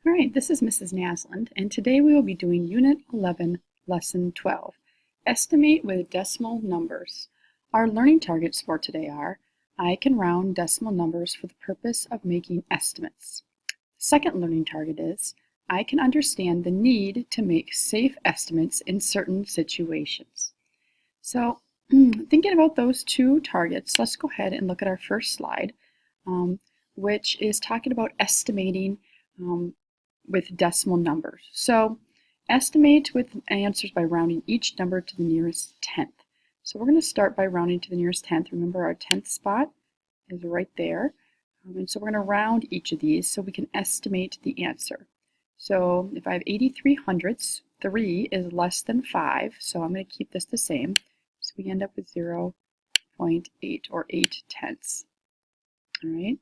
All right, this is Mrs. Nasland, and today we will be doing Unit 11, Lesson 12, Estimate with Decimal Numbers. Our learning targets for today are, I can round decimal numbers for the purpose of making estimates. The second learning target is, I can understand the need to make safe estimates in certain situations. So, thinking about those two targets, let's go ahead and look at our first slide, which is talking about estimating with decimal numbers. So estimate with answers by rounding each number to the nearest tenth. So we're going to start by rounding to the nearest tenth. Remember our tenth spot is right there. And so we're going to round each of these so we can estimate the answer. So if I have 83 hundredths, 3 is less than 5, so I'm going to keep this the same. So we end up with 0.8 or 8 tenths. All right,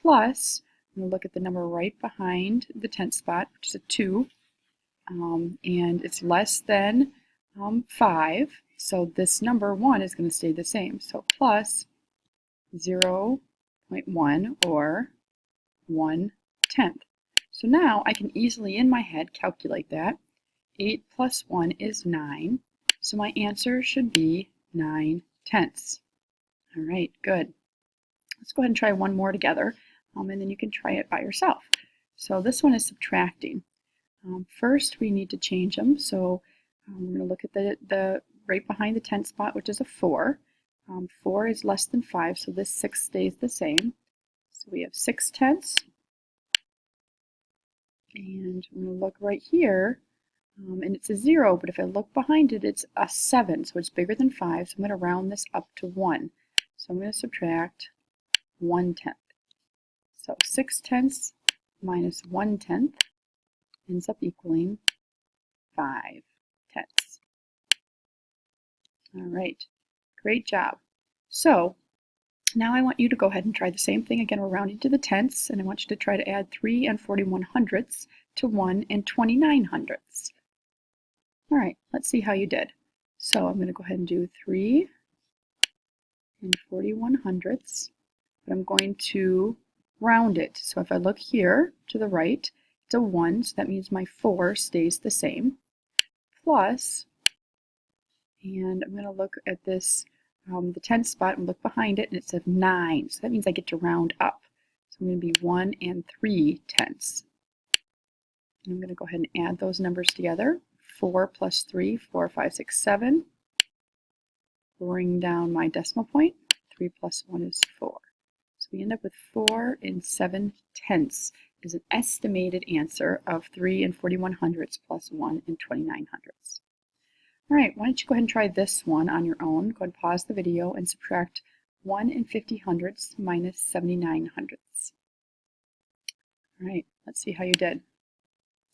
plus I'm going to look at the number right behind the tenth spot, which is a 2, and it's less than 5, so this number 1 is going to stay the same. So plus 0.1 or 1 tenth. So now I can easily in my head calculate that. 8 plus 1 is 9, so my answer should be 9 tenths. All right, good. Let's go ahead and try one more together. And then you can try it by yourself. So this one is subtracting. First, we need to change them. So we're going to look at the right behind the tenth spot, which is a 4. 4 is less than 5, so this 6 stays the same. So we have 6 tenths. And I'm going to look right here, and it's a 0, but if I look behind it, it's a 7, so it's bigger than 5, so I'm going to round this up to 1. So I'm going to subtract 1 tenth. So 6 tenths minus 1 tenth ends up equaling 5 tenths. All right, great job. So now I want you to go ahead and try the same thing. Again, we're rounding to the tenths, and I want you to try to add 3 and 41 hundredths to 1 and 29 hundredths. All right, let's see how you did. So I'm going to go ahead and do 3 and 41 hundredths, but I'm going to round it. So if I look here to the right, it's a 1, so that means my 4 stays the same, plus, and I'm going to look at this, the tenth spot, and look behind it, and it says 9, so that means I get to round up. So I'm going to be 1 and 3 tenths. And I'm going to go ahead and add those numbers together. 4 plus 3, 4, 5, 6, 7. Bring down my decimal point. 3 plus 1 is 4. So we end up with 4 and 7 tenths is an estimated answer of 3 and 41 hundredths plus 1 and 29 hundredths. All right, why don't you go ahead and try this one on your own. Go ahead and pause the video and subtract 1 and 50 hundredths minus 79 hundredths. All right, let's see how you did.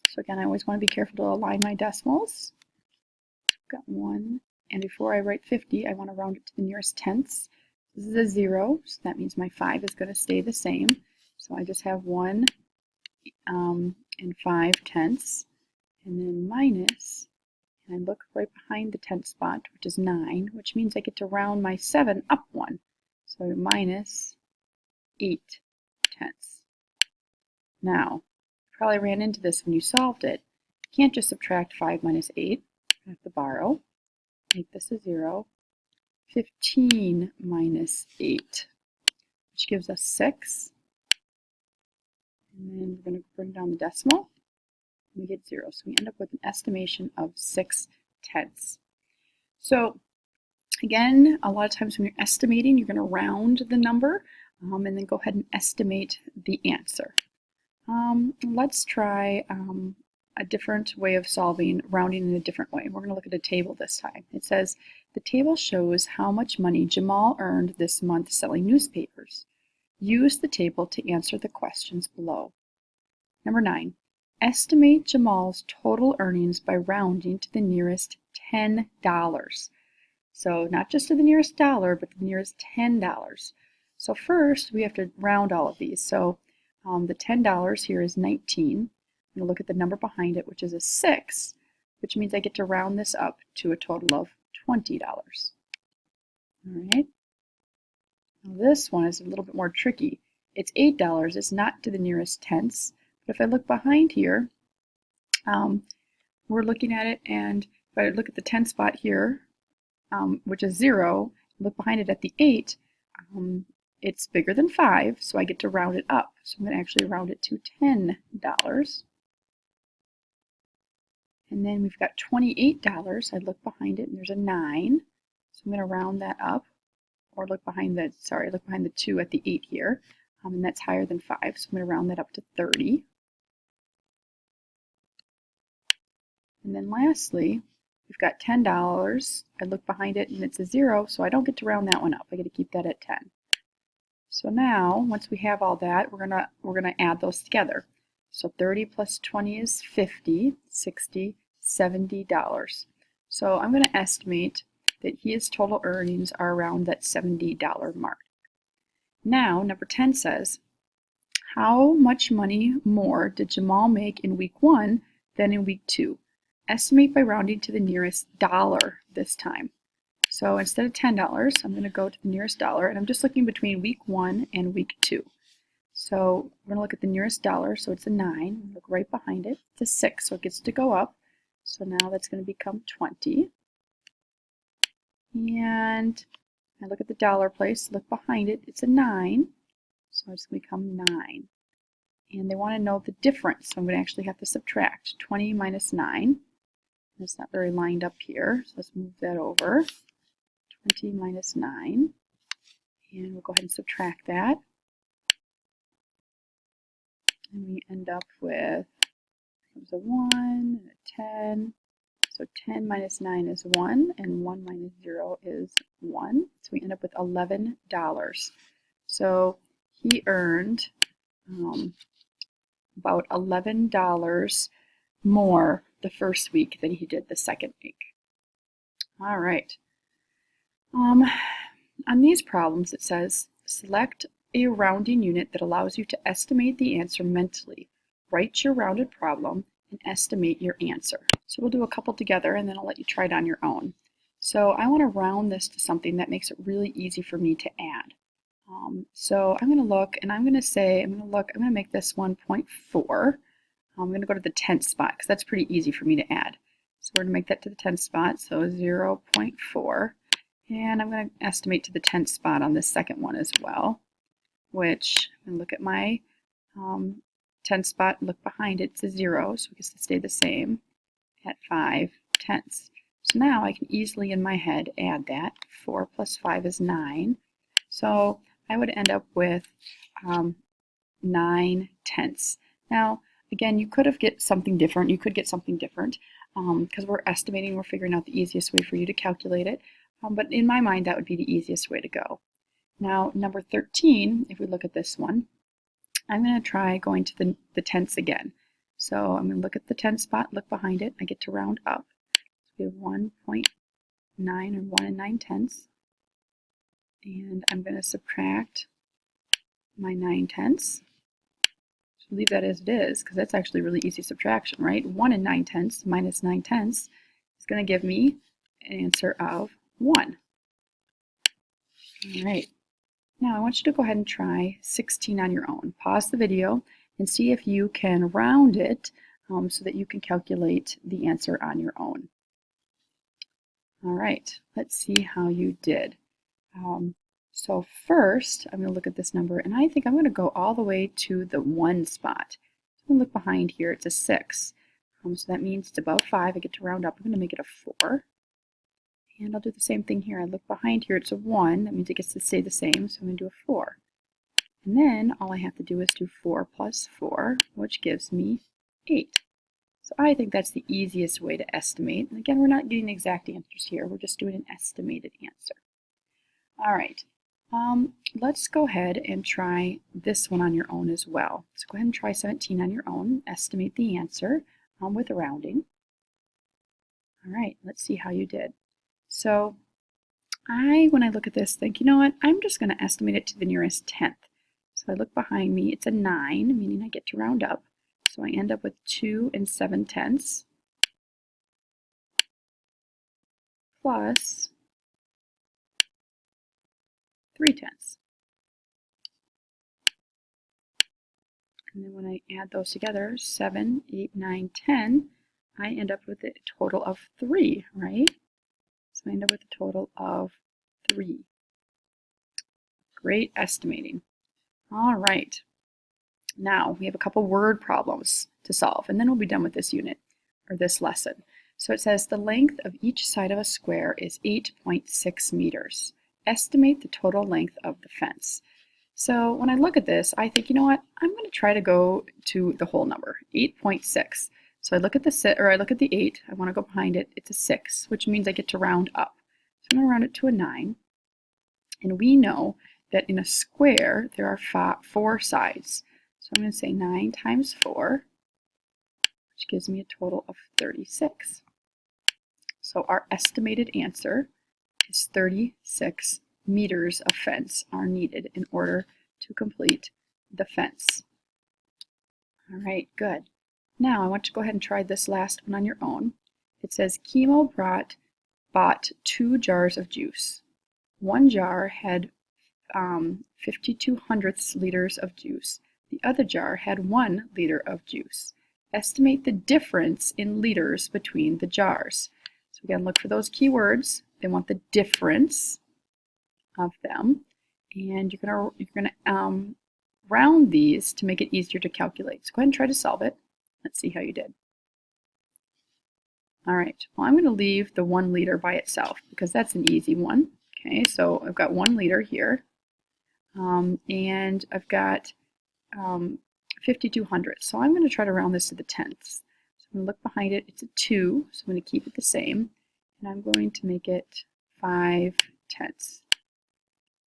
So again, I always want to be careful to align my decimals. Got 1, and before I write 50, I want to round it to the nearest tenths. This is a 0, so that means my 5 is going to stay the same. So I just have 1 and 5 tenths, and then minus, and I look right behind the tenth spot, which is 9, which means I get to round my 7 up 1. So minus 8 tenths. Now, you probably ran into this when you solved it. You can't just subtract 5 minus 8. I have to borrow. Make this a 0. 15 minus 8, which gives us 6. And then we're going to bring down the decimal, and we get 0. So we end up with an estimation of 6 tenths. So again, a lot of times when you're estimating, you're going to round the number, and then go ahead and estimate the answer. Let's try a different way of solving rounding in a different way. We're going to look at a table this time. It says, the table shows how much money Jamal earned this month selling newspapers. Use the table to answer the questions below. Number 9, estimate Jamal's total earnings by rounding to the nearest $10. So not just to the nearest dollar, but the nearest $10. So first, we have to round all of these. So the $10 here is 19. I'm going to look at the number behind it, which is a 6, which means I get to round this up to a total of $20. All right. Now this one is a little bit more tricky. It's $8. It's not to the nearest tenths, But if I look behind here, we're looking at it, and if I look at the 10 spot here, which is 0, look behind it at the 8, it's bigger than 5, so I get to round it up. So I'm going to actually round it to $10. And then we've got $28. I look behind it and there's a 9. So I'm going to round that up, or look behind the 2 at the 8 here. And that's higher than 5, so I'm going to round that up to 30. And then lastly, we've got $10. I look behind it and it's a 0, so I don't get to round that one up. I get to keep that at 10. So now, once we have all that, we're gonna add those together. So 30 plus 20 is 50, 60, $70. So I'm going to estimate that his total earnings are around that $70 mark. Now, number 10 says, how much money more did Jamal make in week 1 than in week 2? Estimate by rounding to the nearest dollar this time. So instead of $10, I'm going to go to the nearest dollar, and I'm just looking between week 1 and week 2. So we're going to look at the nearest dollar, so it's a 9. Look right behind it. It's a 6, so it gets to go up. So now that's going to become 20. And I look at the dollar place, look behind it, it's a 9. So it's going to become 9. And they want to know the difference, so I'm going to actually have to subtract 20 minus 9. It's not very lined up here, so let's move that over. 20 minus 9. And we'll go ahead and subtract that. And we end up with a 1 and a 10. So 10 minus 9 is 1, and 1 minus 0 is 1. So we end up with $11. So he earned about $11 more the first week than he did the second week. All right. On these problems, it says, select a rounding unit that allows you to estimate the answer mentally. Write your rounded problem and estimate your answer. So we'll do a couple together, and then I'll let you try it on your own. So I want to round this to something that makes it really easy for me to add. So I'm going to look, and I'm going to make this 1.4. I'm going to go to the 10th spot because that's pretty easy for me to add. So we're going to make that to the 10th spot, so 0.4. And I'm going to estimate to the 10th spot on this second one as well, which I'm going to look at my 10th spot and look behind it. It's a 0, so it gets to stay the same at 5/10. So now I can easily in my head add that. 4 plus 5 is 9. So I would end up with 9/10. Now, again, you could have get something different. You could get something different because we're estimating, we're figuring out the easiest way for you to calculate it. But in my mind, that would be the easiest way to go. Now, number 13, if we look at this one, I'm going to try going to the tenths again. So I'm going to look at the 10th spot, look behind it. I get to round up. So we have 1.9 and 1 9/10. And I'm going to subtract my 9/10. So leave that as it is, because that's actually really easy subtraction, right? 1 9/10 minus 9/10 is going to give me an answer of 1. All right. Now I want you to go ahead and try 16 on your own. Pause the video and see if you can round it so that you can calculate the answer on your own. All right, let's see how you did. So first, I'm going to look at this number, and I think I'm going to go all the way to the 1 spot. So I'm going to look behind here. It's a 6. So that means it's above 5. I get to round up. I'm going to make it a 4. And I'll do the same thing here. I look behind here. It's a 1. That means it gets to stay the same. So I'm going to do a 4. And then all I have to do is do 4 plus 4, which gives me 8. So I think that's the easiest way to estimate. And again, we're not getting exact answers here. We're just doing an estimated answer. All right. Let's go ahead and try this one on your own as well. So go ahead and try 17 on your own. Estimate the answer with rounding. All right, let's see how you did. So when I look at this, think, you know what? I'm just going to estimate it to the nearest tenth. So I look behind me. It's a 9, meaning I get to round up. So I end up with 2 7/10 plus 3/10. And then when I add those together, 7, 8, 9, 10, I end up with a total of 3, right? So I end up with a total of 3. Great estimating. All right. Now we have a couple word problems to solve, and then we'll be done with this unit, or this lesson. So it says the length of each side of a square is 8.6 meters. Estimate the total length of the fence. So when I look at this, I think, you know what, I'm going to try to go to the whole number, 8.6. So I look at the 8, I want to go behind it, it's a 6, which means I get to round up. So I'm going to round it to a 9. And we know that in a square, there are 4 sides. So I'm going to say 9 times 4, which gives me a total of 36. So our estimated answer is 36 meters of fence are needed in order to complete the fence. All right, good. Now I want you to go ahead and try this last one on your own. It says Kimo bought 2 jars of juice. One jar had 52 hundredths liters of juice. The other jar had 1 liter of juice. Estimate the difference in liters between the jars. So again, look for those keywords. They want the difference of them, and you're gonna round these to make it easier to calculate. So go ahead and try to solve it. Let's see how you did. All right, well, I'm going to leave the 1 liter by itself because that's an easy one. Okay, so I've got 1 liter here, and I've got 5,200. So I'm going to try to round this to the tenths. So I'm going to look behind it. It's a 2, so I'm going to keep it the same, and I'm going to make it 5 tenths.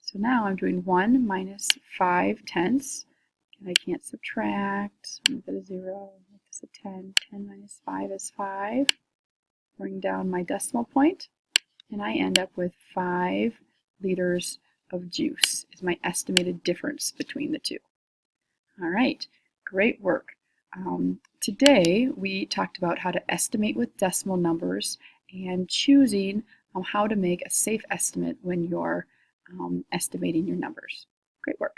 So now I'm doing 1 minus 5 tenths, and I can't subtract, so I'm going to put a 0, make this a 10. 10 minus 5 is 5. Bring down my decimal point, and I end up with 5 liters of juice is my estimated difference between the two. All right, great work. Today we talked about how to estimate with decimal numbers and choosing how to make a safe estimate when you're estimating your numbers. Great work.